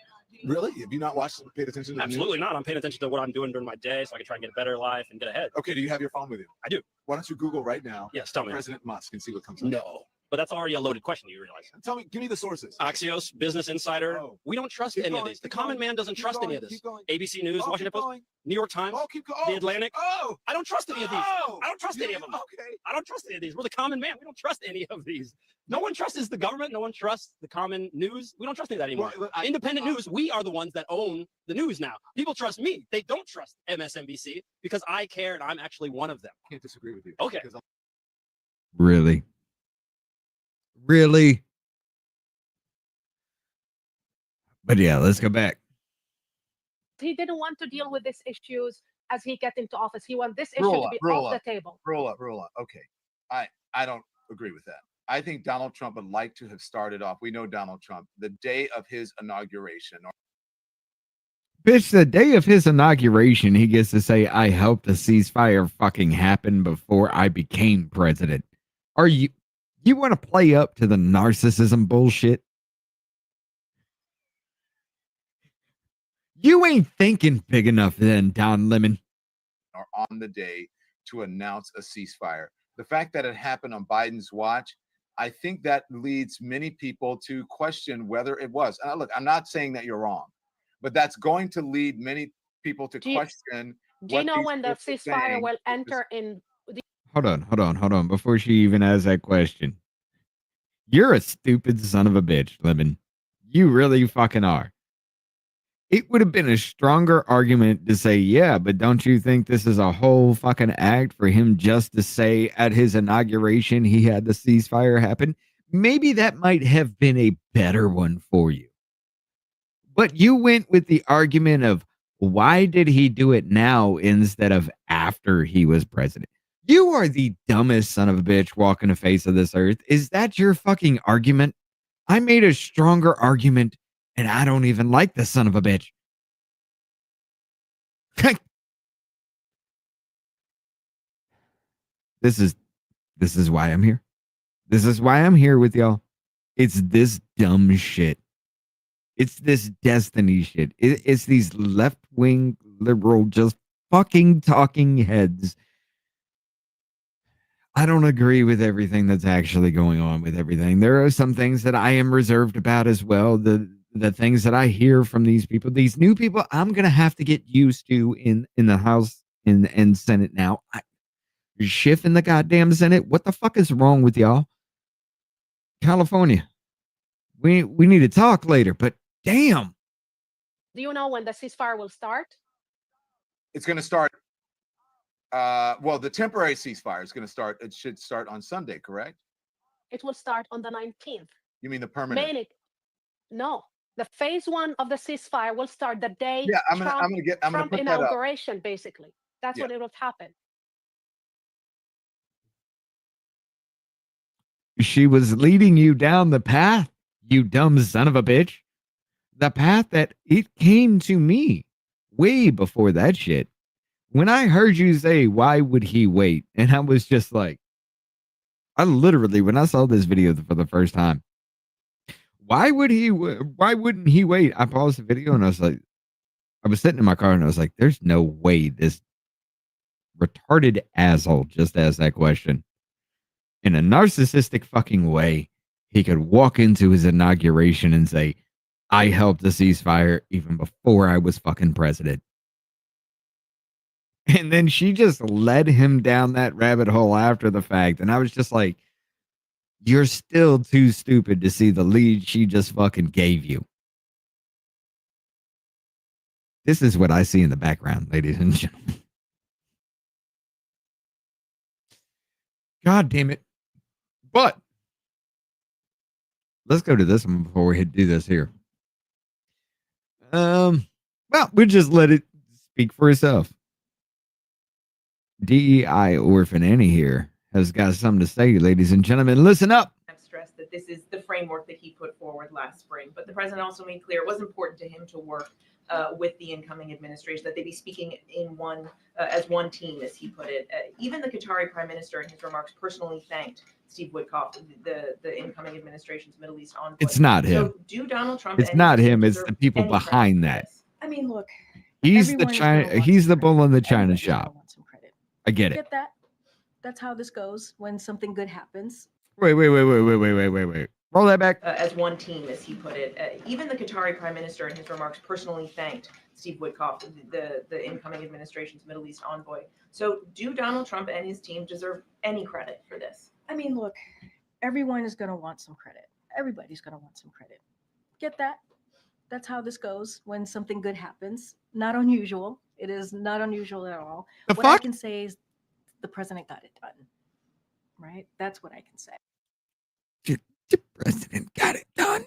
Speaker 7: Really? Have you not paid attention to
Speaker 9: Absolutely not. I'm paying attention to what I'm doing during my day so I can try and get a better life and get ahead.
Speaker 7: Okay, do you have your phone with you?
Speaker 9: I do.
Speaker 7: Why don't you Google right now?
Speaker 9: Yes, tell me.
Speaker 7: President Musk and see what comes up.
Speaker 9: No. But that's already a loaded question, you realize.
Speaker 7: Tell me, give me the sources.
Speaker 9: Axios, Business Insider.
Speaker 7: Oh.
Speaker 9: We don't trust any of these. The common man doesn't trust any of this. ABC News, Washington Post, New York Times, The Atlantic. I don't trust any of these. I don't trust any of them.
Speaker 7: Okay.
Speaker 9: I don't trust any of these. We're the common man. We don't trust any of these. No one trusts the government. No one trusts the common news. We don't trust any of that anymore. Independent news, we are the ones that own the news now. People trust me. They don't trust MSNBC because I care and I'm actually one of them.
Speaker 7: Can't disagree with you.
Speaker 9: Okay.
Speaker 1: Really? Really? But yeah, let's go back.
Speaker 6: he didn't want to deal with these issues as he get into office. He want this issue to be off the table.
Speaker 7: Roll up. Okay. I don't agree with that. I think Donald Trump would like to have started off. We know Donald Trump, the day of his inauguration.
Speaker 1: Bitch, the day of his inauguration, he gets to say, I helped the ceasefire fucking happen before I became president. Are you want to play up to the narcissism bullshit? You ain't thinking big enough then, Don Lemon.
Speaker 7: Or on the day to announce a ceasefire. The fact that it happened on Biden's watch, I think that leads many people to question whether it was. Look, I'm not saying that you're wrong, but that's going to lead many people to question.
Speaker 6: Do you know when the ceasefire will enter in?
Speaker 1: Hold on. Before she even asks that question, you're a stupid son of a bitch, Lemon. You really fucking are. It would have been a stronger argument to say, yeah, but don't you think this is a whole fucking act for him just to say at his inauguration he had the ceasefire happen? Maybe that might have been a better one for you. But you went with the argument of why did he do it now instead of after he was president? You are the dumbest son of a bitch walking the face of this earth. Is that your fucking argument? I made a stronger argument. And I don't even like this son of a bitch. This is why I'm here. This is why I'm here with y'all. It's this dumb shit. It's this destiny shit. It's these left-wing liberal just fucking talking heads. I don't agree with everything that's actually going on with everything. There are some things that I am reserved about as well. The things that I hear from these people, these new people, I'm going to have to get used to in the House and Senate now. Schiff in the goddamn Senate. What the fuck is wrong with y'all? California. We need to talk later, but damn.
Speaker 6: Do you know when the ceasefire will start?
Speaker 7: It's going to start. Well, the temporary ceasefire is going to start. It should start on Sunday, correct?
Speaker 6: It will start on the 19th.
Speaker 7: You mean the permanent?
Speaker 6: No. The phase one of the ceasefire will start the day
Speaker 7: Trump put
Speaker 6: inauguration, basically. That's when it will happen.
Speaker 1: She was leading you down the path, you dumb son of a bitch. The path that it came to me way before that shit. When I heard you say, why would he wait? And I was just like, I literally, when I saw this video for the first time, why wouldn't he wait? I paused the video and I was like, I was sitting in my car and I was like, there's no way this retarded asshole just asked that question. In a narcissistic fucking way, he could walk into his inauguration and say, I helped the ceasefire even before I was fucking president. And then she just led him down that rabbit hole after the fact. And I was just like, you're still too stupid to see the lead she just fucking gave you. This is what I see in the background, ladies and gentlemen. God damn it. But let's go to this one before we do this here. Well, we'll just let it speak for itself. DEI Orphan Annie here has got something to say, ladies and gentlemen. Listen up.
Speaker 10: I've stressed that this is the framework that he put forward last spring, but the president also made clear it was important to him to work with the incoming administration, that they be speaking in one as one team, as he put it. Even the Qatari prime minister in his remarks personally thanked Steve Witkoff, the incoming administration's Middle East envoy.
Speaker 1: It's not him.
Speaker 10: So do Donald Trump?
Speaker 1: It's not him. It's the people behind that.
Speaker 11: I mean, look,
Speaker 1: he's the China. He's the bull in the China shop. I get it.
Speaker 11: Get that? That's how this goes when something good happens.
Speaker 1: Wait. Roll that back.
Speaker 10: As one team, as he put it. Even the Qatari prime minister in his remarks personally thanked Steve Witkoff, the incoming administration's Middle East envoy. So do Donald Trump and his team deserve any credit for this?
Speaker 11: I mean, look, everyone is going to want some credit. Everybody's going to want some credit. Get that? That's how this goes when something good happens. Not unusual. It is not unusual at all. What I can say is the president got it done. Right? That's what I can say.
Speaker 1: The president got it done.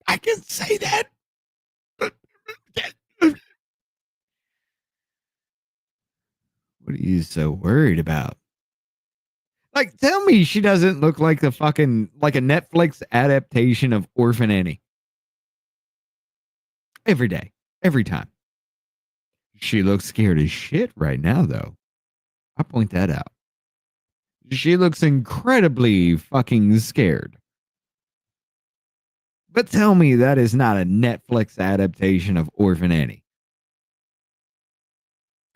Speaker 1: I can say that. What are you so worried about? Like, tell me she doesn't look like the fucking, like a Netflix adaptation of Orphan Annie. Every day. Every time. She looks scared as shit right now, though. I'll point that out. She looks incredibly fucking scared. But tell me that is not a Netflix adaptation of Orphan Annie.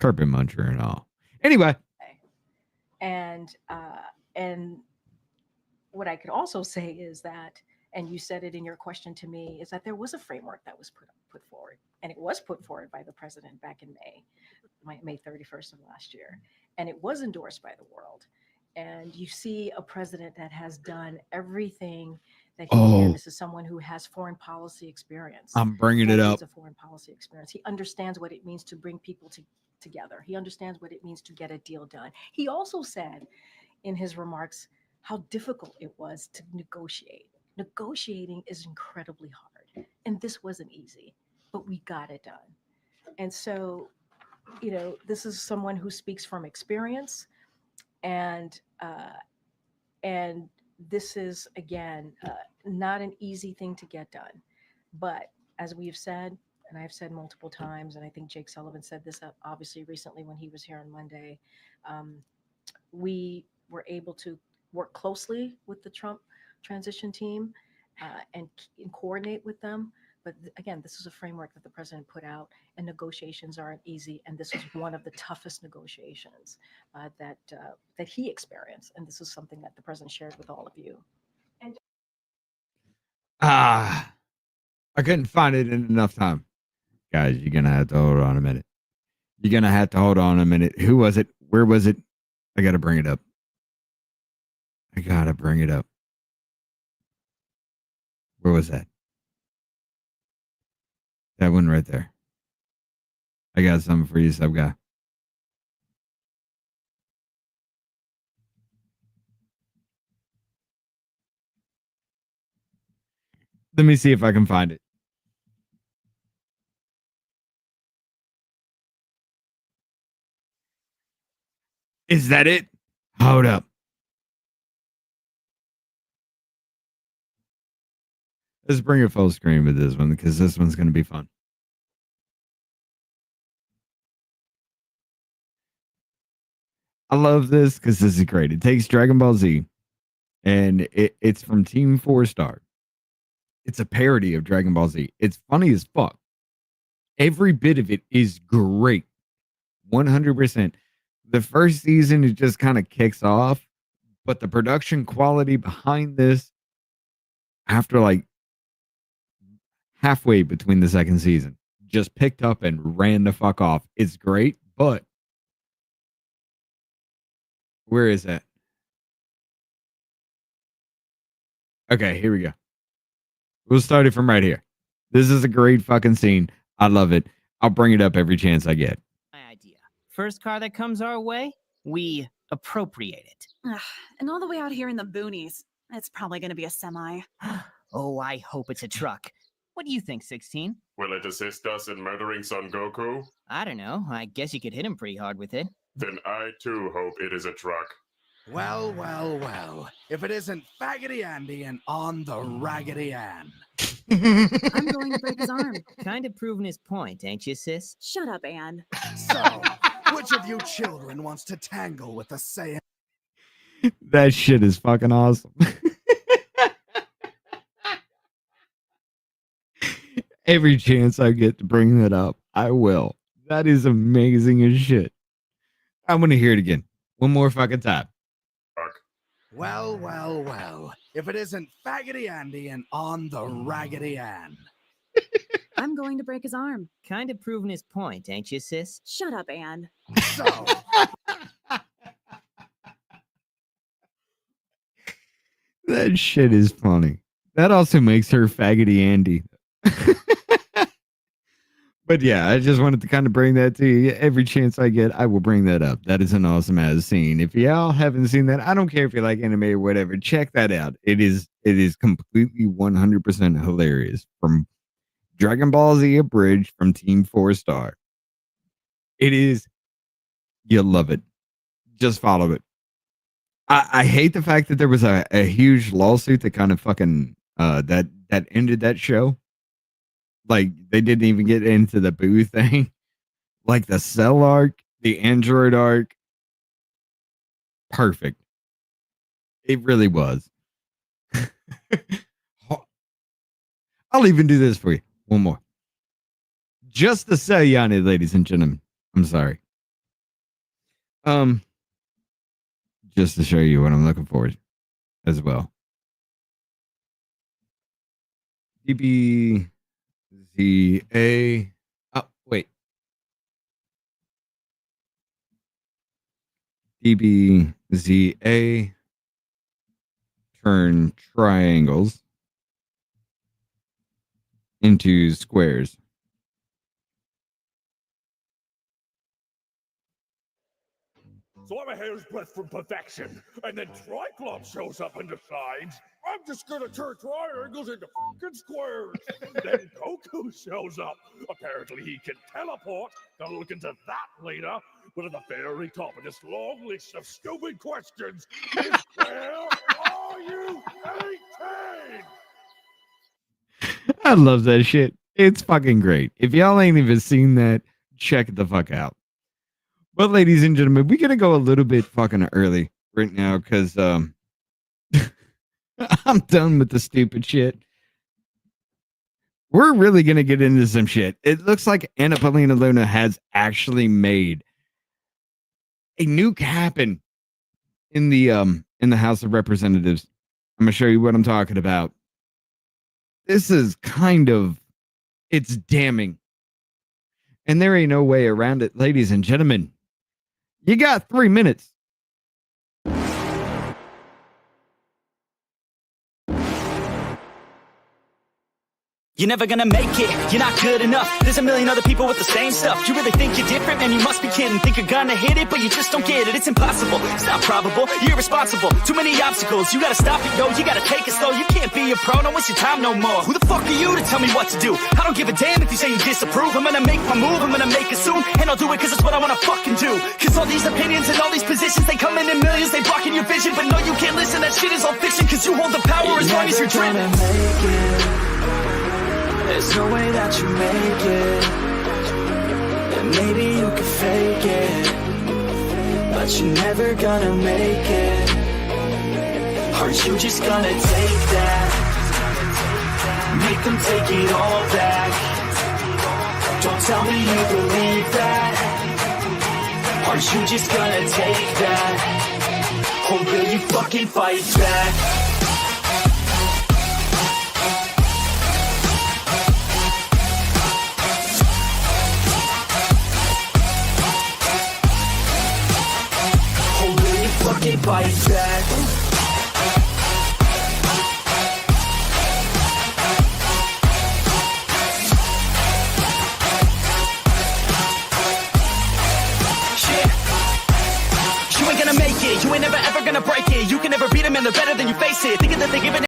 Speaker 1: Carpet muncher and all. Anyway.
Speaker 11: And what I could also say is that, and you said it in your question to me, is that there was a framework that was put forward. And it was put forward by the president back in May 31st of last year. And it was endorsed by the world. And you see a president that has done everything that he can. This is someone who has foreign policy experience.
Speaker 1: I'm bringing it up.
Speaker 11: A foreign policy experience. He understands what it means to bring people together. He understands what it means to get a deal done. He also said in his remarks how difficult it was to negotiate. Negotiating is incredibly hard. And this wasn't easy, but we got it done. And so, you know, this is someone who speaks from experience. And this is, again, not an easy thing to get done. But as we've said, and I've said multiple times, and I think Jake Sullivan said this obviously recently when he was here on Monday, we were able to work closely with the Trump transition team and coordinate with them. But again, this is a framework that the president put out, and negotiations aren't easy. And this was one of the toughest negotiations that he experienced. And this is something that the president shared with all of you. And
Speaker 1: I couldn't find it in enough time. Guys, you're going to have to hold on a minute. You're going to have to hold on a minute. Who was it? Where was it? I got to bring it up. Where was that? That one right there. I got something for you, sub guy. Let me see if I can find it. Is that it? Hold up. Let's bring it full screen with this one because this one's going to be fun. I love this because this is great. It takes Dragon Ball Z, and it's from Team 4-Star. It's a parody of Dragon Ball Z. It's funny as fuck. Every bit of it is great. 100%. The first season, it just kind of kicks off, but the production quality behind this, after like halfway between the second season, just picked up and ran the fuck off. It's great, but where is that? Okay, here we go. We'll start it from right here. This is a great fucking scene. I love it. I'll bring it up every chance I get.
Speaker 12: My idea. First car that comes our way, we appropriate it.
Speaker 13: Ugh, and all the way out here in the boonies, it's probably going to be a semi.
Speaker 12: Oh, I hope it's a truck. What do you think, 16?
Speaker 14: Will it assist us in murdering Son Goku?
Speaker 12: I don't know. I guess you could hit him pretty hard with it.
Speaker 14: Then I too hope it is a truck.
Speaker 15: Well, well, well. If it isn't Faggoty Andy and on the Raggedy Ann.
Speaker 13: I'm going to break his arm.
Speaker 12: Kind of proving his point, ain't you, sis?
Speaker 13: Shut up, Anne.
Speaker 15: So, which of you children wants to tangle with the Saiyan?
Speaker 1: That shit is fucking awesome. Every chance I get to bring that up, I will. That is amazing as shit. I'm going to hear it again. One more fucking time.
Speaker 15: Well, well, well. If it isn't Faggoty Andy and on the Raggedy Ann.
Speaker 13: I'm going to break his arm.
Speaker 12: Kind of proving his point, ain't you, sis?
Speaker 13: Shut up, Anne.
Speaker 15: So.
Speaker 1: That shit is funny. That also makes her Faggoty Andy. But yeah, I just wanted to kind of bring that to you. Every chance I get, I will bring that up. That is an awesome ass scene. If y'all haven't seen that, I don't care if you like anime or whatever, check that out. It is completely 100% hilarious. From Dragon Ball Z Abridged from Team 4-Star. It is, you'll love it. Just follow it. I hate the fact that there was a huge lawsuit that kind of fucking that ended that show. Like, they didn't even get into the Boo thing. Like, the Cell arc, the Android arc. Perfect. It really was. I'll even do this for you. One more. Just to say, Yanni, ladies and gentlemen. I'm sorry. Just to show you what I'm looking for as well. DBZA. Oh, wait. DBZA. Turn triangles into squares.
Speaker 16: So I'm a hair's breadth from perfection, and then Triclops shows up and decides, I'm just gonna turn triangles into fucking squares. Then Goku shows up. Apparently he can teleport. Gonna look into that later. But at the very top of this long list of stupid questions is, where are you 18?
Speaker 1: I love that shit. It's fucking great. If y'all ain't even seen that, check it the fuck out. But ladies and gentlemen, we're gonna go a little bit fucking early right now because I'm done with the stupid shit. We're really gonna get into some shit. It looks like Paulina Luna has actually made a nuke happen in the House of Representatives. I'm gonna show you what I'm talking about. This is it's damning. And there ain't no way around it, ladies and gentlemen. You got 3 minutes.
Speaker 17: You're never gonna make it, you're not good enough. There's a million other people with the same stuff. You really think you're different? Man, you must be kidding. Think you're gonna hit it, but you just don't get it. It's impossible, it's not probable, you're irresponsible. Too many obstacles, you gotta stop it, yo. You gotta take it slow, you can't be a pro. Don't waste your time no more. Who the fuck are you to tell me what to do? I don't give a damn if you say you disapprove. I'm gonna make my move, I'm gonna make it soon. And I'll do it cause it's what I wanna fucking do. Cause all these opinions and all these positions, they come in millions, they blocking your vision. But no, you can't listen, that shit is all fiction. Cause you hold the power as long as you're driven.
Speaker 2: There's no way that you make it. And maybe you can fake it,
Speaker 17: but you're never gonna make it. Are you just gonna take that? Make them take it all back. Don't tell me you believe that. Are you just gonna take that? Or will you fucking fight back? Or will you fucking fight back? You ain't never ever gonna break it. You can never beat them and they're better than you face it. Thinking that they're giving